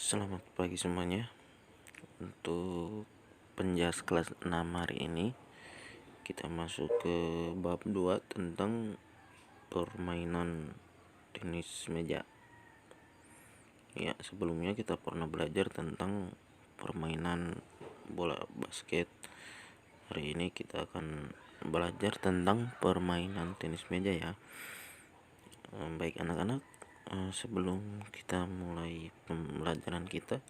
Selamat pagi semuanya. Untuk penjas kelas 6 hari ini kita masuk ke bab 2 tentang permainan tenis meja. Ya, sebelumnya kita pernah belajar tentang permainan bola basket. Hari ini kita akan belajar tentang permainan tenis meja ya. Baik anak-anak, sebelum kita mulai pembelajaran kita,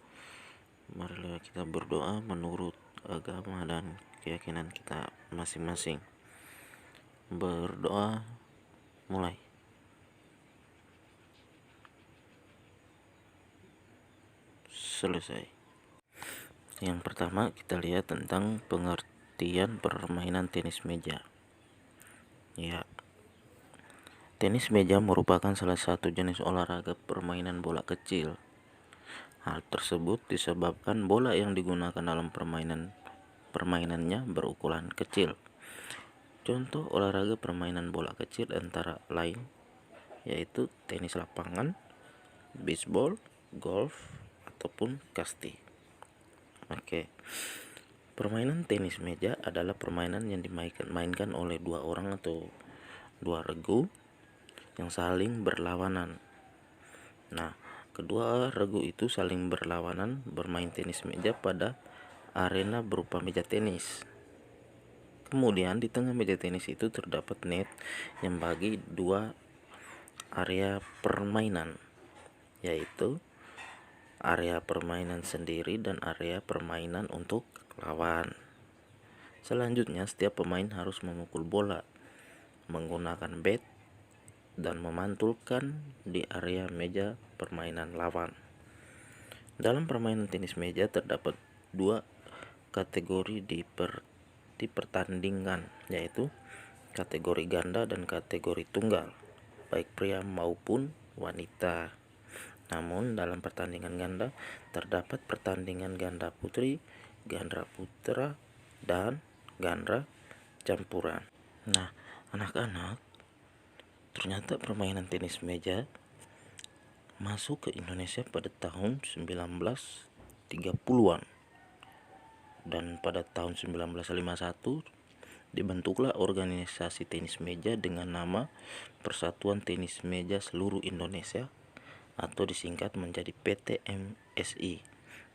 marilah kita berdoa menurut agama dan keyakinan kita masing-masing. Berdoa mulai. Selesai. Yang pertama kita lihat tentang pengertian permainan tenis meja. Ya, tenis meja merupakan salah satu jenis olahraga permainan bola kecil. Hal tersebut disebabkan bola yang digunakan dalam permainannya berukuran kecil. Contoh olahraga permainan bola kecil antara lain yaitu tenis lapangan, baseball, golf, ataupun kasti. Oke. Permainan tenis meja adalah permainan yang dimainkan oleh dua orang atau dua regu yang saling berlawanan. Nah, kedua regu itu saling berlawanan bermain tenis meja pada arena berupa meja tenis. Kemudian di tengah meja tenis itu terdapat net yang bagi dua area permainan, yaitu area permainan sendiri dan area permainan untuk lawan. Selanjutnya, setiap pemain harus memukul bola menggunakan bat dan memantulkan di area meja permainan lawan. Dalam permainan tenis meja terdapat dua kategori di pertandingan, yaitu kategori ganda dan kategori tunggal, baik pria maupun wanita. Namun dalam pertandingan ganda terdapat pertandingan ganda putri, ganda putra, dan ganda campuran. Nah, anak-anak, ternyata permainan tenis meja masuk ke Indonesia pada tahun 1930-an. Dan pada tahun 1951 dibentuklah organisasi tenis meja dengan nama Persatuan Tenis Meja Seluruh Indonesia atau disingkat menjadi PTMSI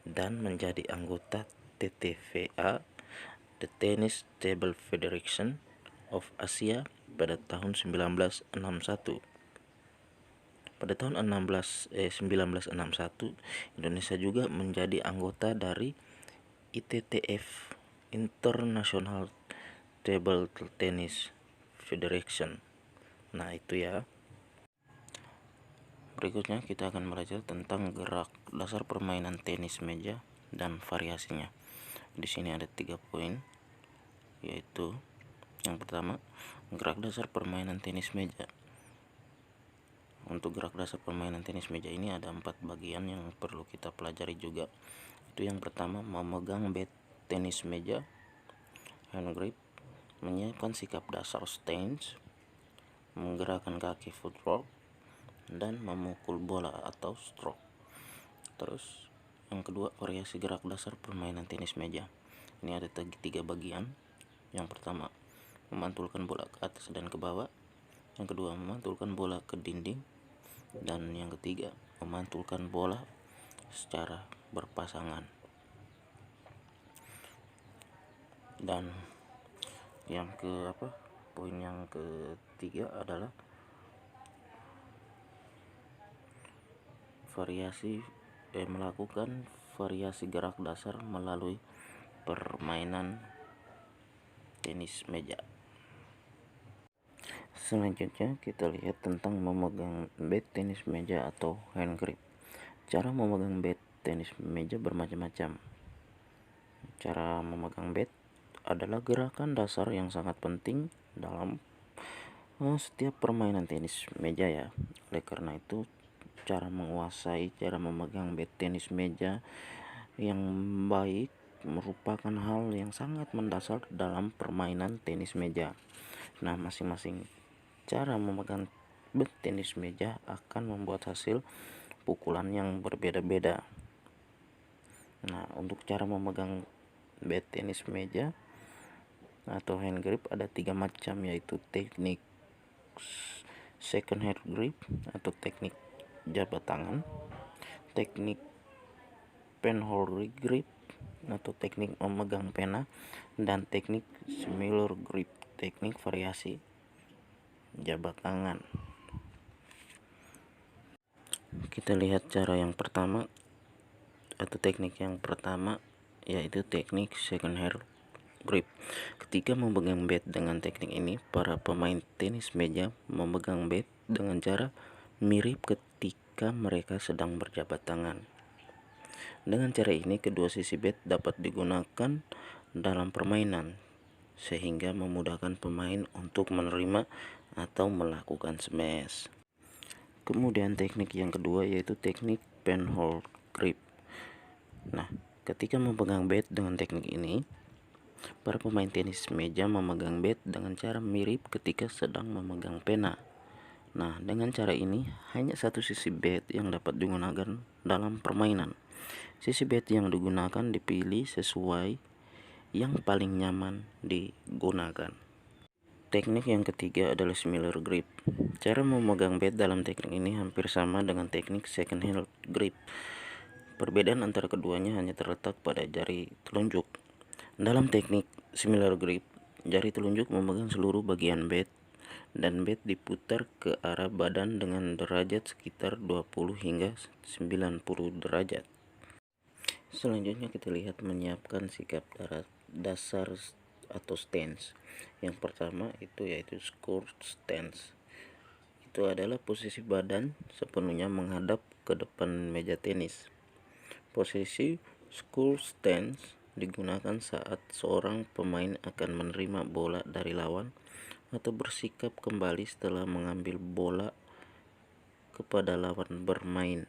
dan menjadi anggota TTVA, The Tennis Table Federation of Asia pada tahun 1961. Pada tahun 1961 Indonesia juga menjadi anggota dari ITTF, International Table Tennis Federation. Nah, itu ya. Berikutnya kita akan belajar tentang gerak dasar permainan tenis meja dan variasinya. Di sini ada 3 poin, yaitu yang pertama, gerak dasar permainan tenis meja. Untuk gerak dasar permainan tenis meja ini ada 4 bagian yang perlu kita pelajari juga. Itu yang pertama, memegang bat tenis meja, hand grip, menyiapkan sikap dasar stance, menggerakkan kaki footwork, dan memukul bola atau stroke. Terus yang kedua, variasi gerak dasar permainan tenis meja. Ini ada 3 bagian. Yang pertama, memantulkan bola ke atas dan ke bawah. Yang kedua, memantulkan bola ke dinding. Dan yang ketiga, memantulkan bola secara berpasangan. Dan yang poin yang ketiga adalah melakukan variasi gerak dasar melalui permainan tenis meja. Selanjutnya kita lihat tentang memegang bat tenis meja atau hand grip. Cara memegang bat tenis meja bermacam-macam. Cara memegang bat adalah gerakan dasar yang sangat penting dalam setiap permainan tenis meja ya. Oleh karena itu, cara memegang bat tenis meja yang baik merupakan hal yang sangat mendasar dalam permainan tenis meja. Nah, masing-masing cara memegang bat tenis meja akan membuat hasil pukulan yang berbeda-beda. Nah, untuk cara memegang bat tenis meja atau hand grip ada 3 macam, yaitu teknik second hand grip atau teknik jabat tangan, teknik penholder grip atau teknik memegang pena, dan teknik similar grip, teknik variasi jabat tangan. Kita lihat cara yang pertama atau teknik yang pertama, yaitu teknik second hand grip. Ketika memegang bat dengan teknik ini, para pemain tenis meja memegang bat dengan cara mirip ketika mereka sedang berjabat tangan. Dengan cara ini, kedua sisi bat dapat digunakan dalam permainan, sehingga memudahkan pemain untuk menerima atau melakukan smash. Kemudian teknik yang kedua yaitu teknik penhold grip. Nah, ketika memegang bat dengan teknik ini, para pemain tenis meja memegang bat dengan cara mirip ketika sedang memegang pena. Nah, dengan cara ini hanya satu sisi bat yang dapat digunakan dalam permainan. Sisi bat yang digunakan dipilih sesuai yang paling nyaman digunakan. Teknik yang ketiga adalah similar grip. Cara memegang bat dalam teknik ini hampir sama dengan teknik second hand grip. Perbedaan antara keduanya hanya terletak pada jari telunjuk. Dalam teknik similar grip, jari telunjuk memegang seluruh bagian bat dan bat diputar ke arah badan dengan derajat sekitar 20 hingga 90 derajat. Selanjutnya kita lihat menyiapkan sikap dasar atau stance. Yang pertama yaitu squat stance. Itu adalah posisi badan sepenuhnya menghadap ke depan meja tenis. Posisi squat stance digunakan saat seorang pemain akan menerima bola dari lawan atau bersikap kembali setelah mengambil bola kepada lawan bermain.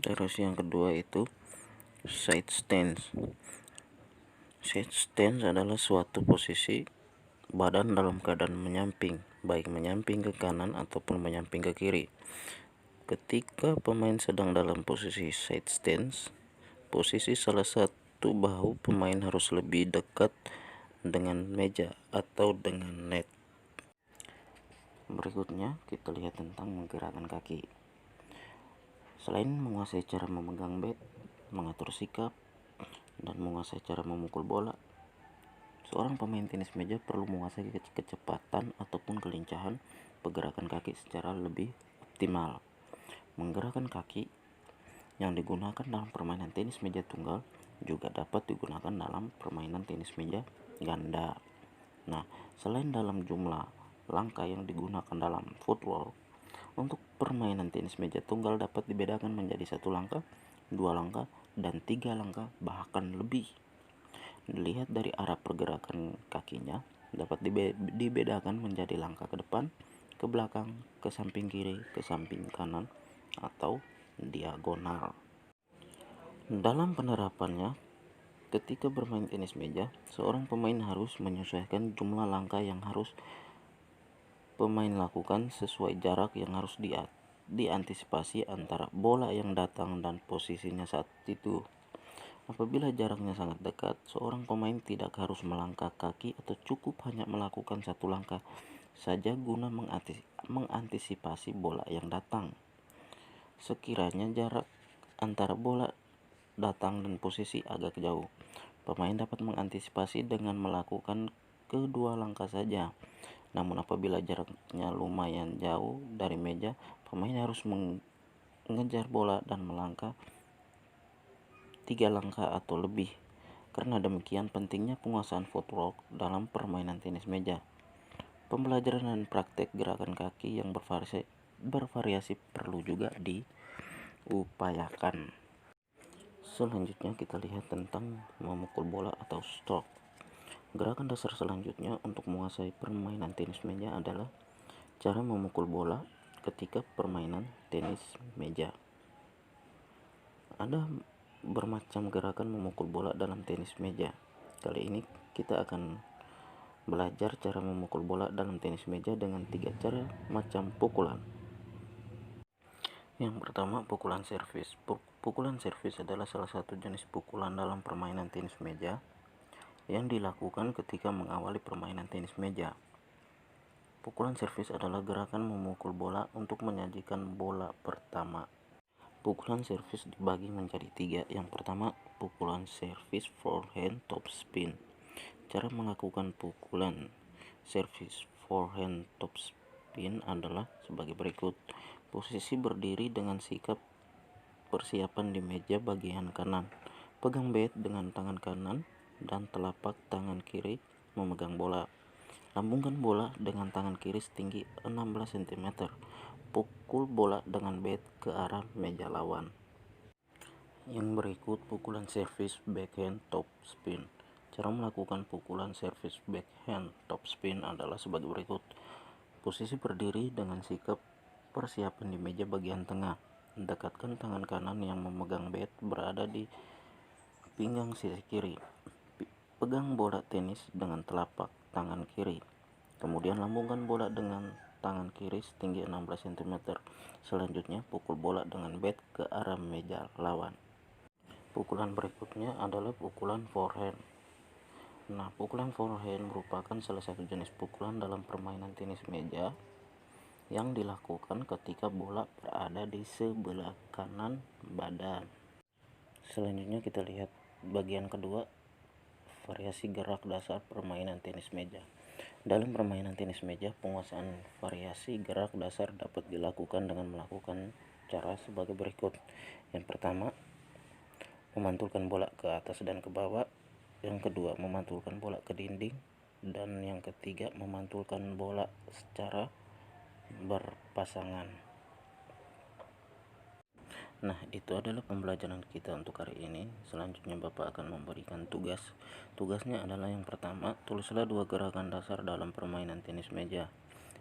Terus yang kedua itu side stance. Side stance adalah suatu posisi badan dalam keadaan menyamping, baik menyamping ke kanan ataupun menyamping ke kiri. Ketika pemain sedang dalam posisi side stance, posisi salah satu bahu pemain harus lebih dekat dengan meja atau dengan net. Berikutnya kita lihat tentang menggerakkan kaki. Selain menguasai cara memegang bat, mengatur sikap, dan menguasai cara memukul bola, seorang pemain tenis meja perlu menguasai kecepatan ataupun kelincahan pergerakan kaki secara lebih optimal. Menggerakkan kaki yang digunakan dalam permainan tenis meja tunggal juga dapat digunakan dalam permainan tenis meja ganda. Nah, selain dalam jumlah langkah yang digunakan dalam footwork, untuk permainan tenis meja tunggal dapat dibedakan menjadi 1 langkah, 2 langkah, dan 3 langkah, bahkan lebih. Dilihat dari arah pergerakan kakinya, dapat dibedakan menjadi langkah ke depan, ke belakang, ke samping kiri, ke samping kanan, atau diagonal. Dalam penerapannya, ketika bermain tenis meja, seorang pemain harus menyesuaikan jumlah langkah yang harus pemain lakukan sesuai jarak yang harus diantisipasi antara bola yang datang dan posisinya saat itu. Apabila jaraknya sangat dekat, seorang pemain tidak harus melangkah kaki atau cukup hanya melakukan 1 langkah saja guna mengantisipasi bola yang datang. Sekiranya jarak antara bola datang dan posisi agak jauh, pemain dapat mengantisipasi dengan melakukan kedua langkah saja. Namun apabila jaraknya lumayan jauh dari meja, pemain harus mengejar bola dan melangkah 3 langkah atau lebih. Karena demikian pentingnya penguasaan footwork dalam permainan tenis meja. Pembelajaran dan praktek gerakan kaki yang bervariasi perlu juga diupayakan. Selanjutnya kita lihat tentang memukul bola atau stroke. Gerakan dasar selanjutnya untuk menguasai permainan tenis meja adalah cara memukul bola ketika permainan tenis meja. Ada bermacam gerakan memukul bola dalam tenis meja. Kali ini kita akan belajar cara memukul bola dalam tenis meja dengan 3 cara macam pukulan. Yang pertama, pukulan servis. Pukulan servis adalah salah satu jenis pukulan dalam permainan tenis meja yang dilakukan ketika mengawali permainan tenis meja. Pukulan servis adalah gerakan memukul bola untuk menyajikan bola pertama. Pukulan servis dibagi menjadi 3. Yang pertama, pukulan servis forehand top spin. Cara melakukan pukulan servis forehand top spin adalah sebagai berikut. Posisi berdiri dengan sikap persiapan di meja bagian kanan. Pegang bat dengan tangan kanan dan telapak tangan kiri memegang bola. Lambungkan bola dengan tangan kiri setinggi 16 cm. Pukul bola dengan bat ke arah meja lawan. Yang berikut pukulan servis backhand top spin. Cara melakukan pukulan servis backhand top spin adalah sebagai berikut. Posisi berdiri dengan sikap persiapan di meja bagian tengah. Dekatkan tangan kanan yang memegang bat berada di pinggang sisi kiri. Pegang bola tenis dengan telapak tangan kiri. Kemudian lambungkan bola dengan tangan kiri setinggi 16 cm. Selanjutnya pukul bola dengan bat ke arah meja lawan. Pukulan berikutnya adalah pukulan forehand. Nah, pukulan forehand merupakan salah satu jenis pukulan dalam permainan tenis meja yang dilakukan ketika bola berada di sebelah kanan badan. Selanjutnya kita lihat bagian kedua, variasi gerak dasar permainan tenis meja. Dalam permainan tenis meja, penguasaan variasi gerak dasar dapat dilakukan dengan melakukan cara sebagai berikut. Yang pertama, memantulkan bola ke atas dan ke bawah. Yang kedua, memantulkan bola ke dinding. Dan yang ketiga, memantulkan bola secara berpasangan. Nah, itu adalah pembelajaran kita untuk hari ini. Selanjutnya Bapak akan memberikan tugas. Tugasnya adalah yang pertama, tulislah 2 gerakan dasar dalam permainan tenis meja.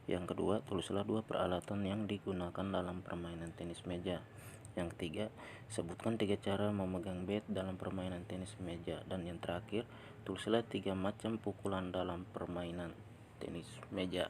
Yang kedua, tulislah 2 peralatan yang digunakan dalam permainan tenis meja. Yang ketiga, sebutkan 3 cara memegang bat dalam permainan tenis meja. Dan yang terakhir, tulislah 3 macam pukulan dalam permainan tenis meja.